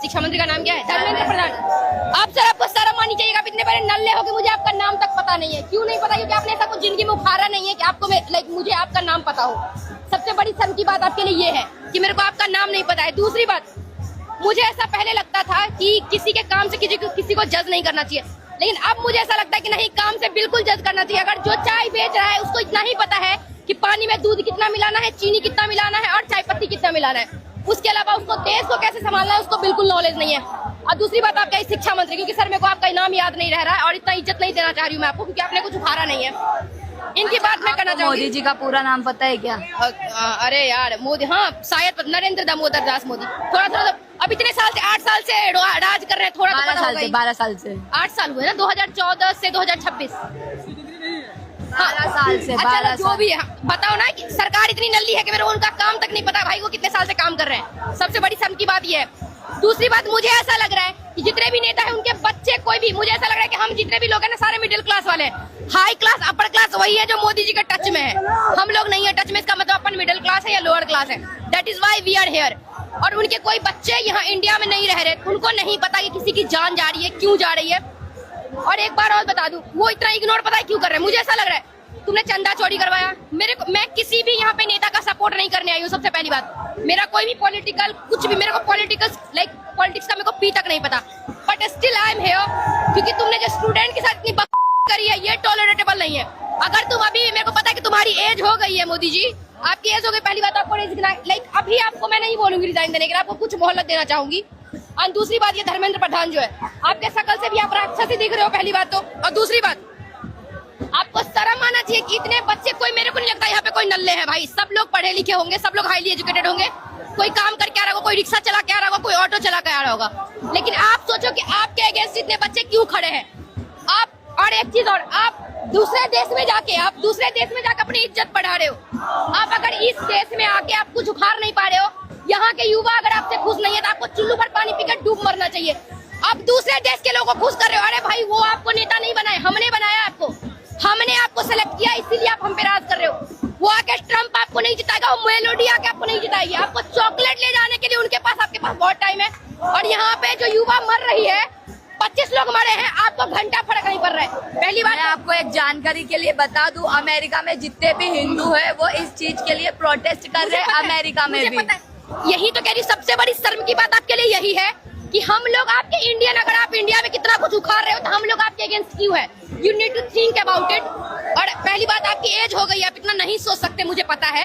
शिक्षा मंत्री का नाम क्या है? धर्मेंद्र प्रधान। आप सर, आपको शर्म आनी चाहिए। आप इतने बड़े नल्ले हो कि मुझे आपका नाम तक पता नहीं है। क्यों नहीं पता? क्योंकि आपने ऐसा कुछ जिंदगी में उखाड़ा नहीं है कि आपको मुझे आपका नाम पता हो। सबसे बड़ी शर्म की बात आपके लिए ये है कि मेरे को आपका नाम नहीं पता है। दूसरी बात, मुझे ऐसा पहले लगता था कि किसी के काम से किसी को जज नहीं करना चाहिए, लेकिन अब मुझे ऐसा लगता है कि नहीं, काम से बिल्कुल जज करना चाहिए। अगर जो चाय बेच रहा है उसको इतना ही पता है कि पानी में दूध कितना मिलाना है, चीनी कितना मिलाना है और चाय पत्ती कितना मिलाना है, उसके अलावा उसको देश को कैसे संभालना है उसको बिल्कुल नॉलेज नहीं है। और दूसरी बात, आपका शिक्षा मंत्री, क्योंकि सर मेरे को आपका नाम याद नहीं रह रहा है और इतना इज्जत नहीं देना चाह रही हूँ मैं आपको, क्योंकि आपने कुछ उखाड़ा नहीं है। इनकी बात मैं करना चाहूंगी। मोदी जी का पूरा नाम पता है क्या? अरे यार, मोदी, हाँ शायद नरेंद्र दामोदर दास मोदी। थोड़ा थोड़ा अब इतने साल से 8 साल से राज कर रहे हैं, थोड़ा 12 साल से 8 साल हुए ना, 2014 से 2026। 12 साल से। अच्छा, जो भी है बताओ ना कि सरकार इतनी नल्ली है कि मेरे को उनका काम तक नहीं पता भाई, वो कितने साल से काम कर रहे हैं। सबसे बड़ी शर्म की बात ये है। दूसरी बात, मुझे ऐसा लग रहा है कि जितने भी नेता है उनके बच्चे कोई भी, मुझे ऐसा लग रहा है कि हम जितने भी लोग हैं ना, सारे मिडिल क्लास वाले हैं। हाई क्लास अपर क्लास वही है जो मोदी जी के टच में है, हम लोग नहीं है टच में। इसका मतलब अपन मिडिल क्लास है या लोअर क्लास है। That is why we are here. और उनके कोई बच्चे यहाँ इंडिया में नहीं रह रहे, उनको नहीं पता कि किसी की जान जा रही है, क्यों जा रही है। और एक बार और बता दूं, वो इतना इग्नोर पता है क्यों कर रहे हैं? मुझे ऐसा लग रहा है तुमने चंदा चोरी करवाया। मैं किसी भी यहाँ पे नेता का सपोर्ट नहीं करने आई हूँ। सबसे पहली बात, मेरा कोई भी पॉलिटिकल कुछ भी, मेरे को पॉलिटिक्स का मेरे को पी तक नहीं पता, but still I am here क्योंकि तुमने जो स्टूडेंट के साथ इतनी करी है ये टॉलरेटेबल नहीं है। अगर तुम अभी, मेरे को पता है कि तुम्हारी एज हो गई है मोदी जी, आपकी एज हो गई। पहली बात, आपको अभी आपको मैं नहीं बोलूंगी रिजाइन देने के लिए, आपको कुछ मोहलत देना चाहूंगी। और दूसरी बात, ये धर्मेंद्र प्रधान जो है, आपके शकल से भी आप राक्षस ही दिख रहे हो, पहली बात तो। और दूसरी बात, आपको शर्म आना चाहिए कि इतने बच्चे, कोई, मेरे को नहीं लगता यहाँ पे कोई नल्ले हैं भाई। सब लोग पढ़े लिखे होंगे, सब लोग हाईली एजुकेटेड होंगे। कोई काम करके आ रहा होगा, कोई रिक्शा चला के आ रहा होगा, कोई ऑटो चला के आ रहा होगा। लेकिन आप सोचो कि आपके अगेंस्ट इतने बच्चे क्यों खड़े हैं आप। और एक चीज और, आप दूसरे देश में जाके अपनी इज्जत बढ़ा रहे हो। आप अगर इस देश में आके आप कुछ उखाड़ नहीं पा रहे हो, यहाँ के युवा अगर आपसे खुश नहीं है तो आपको चुल्लू पर पानी पीकर डूब मरना चाहिए। आप दूसरे देश के लोगों को खुश कर रहे हो। अरे भाई, वो आपको नेता नहीं बनाए, हमने बनाया आपको, हमने आपको सेलेक्ट किया, इसीलिए आप हम पे राज कर रहे हो। वो आके ट्रम्प आपको नहीं जिताएगा, वो मेलोडी आके आपको नहीं जिताएगी। आपको चॉकलेट ले जाने के लिए आपके पास बहुत टाइम है। और यहाँ पे जो युवा मर रही है, 25 लोग मरे हैं, आपको घंटा फर्क नहीं पड़ रहा है। पहली बात, मैं आपको एक जानकारी के लिए बता दूं, अमेरिका में जितने भी हिंदू है वो इस चीज के लिए प्रोटेस्ट कर रहे हैं। अमेरिका में भी यही तो कह रही, सबसे बड़ी शर्म की बात आपके लिए यही है कि हम लोग आपके इंडियन, अगर आप इंडिया में कितना कुछ उखाड़ रहे हो तो हम लोग आपके अगेंस्ट क्यों है? You need to think about it. और पहली बात, आपकी एज हो गई, आप इतना नहीं सोच सकते, मुझे पता है।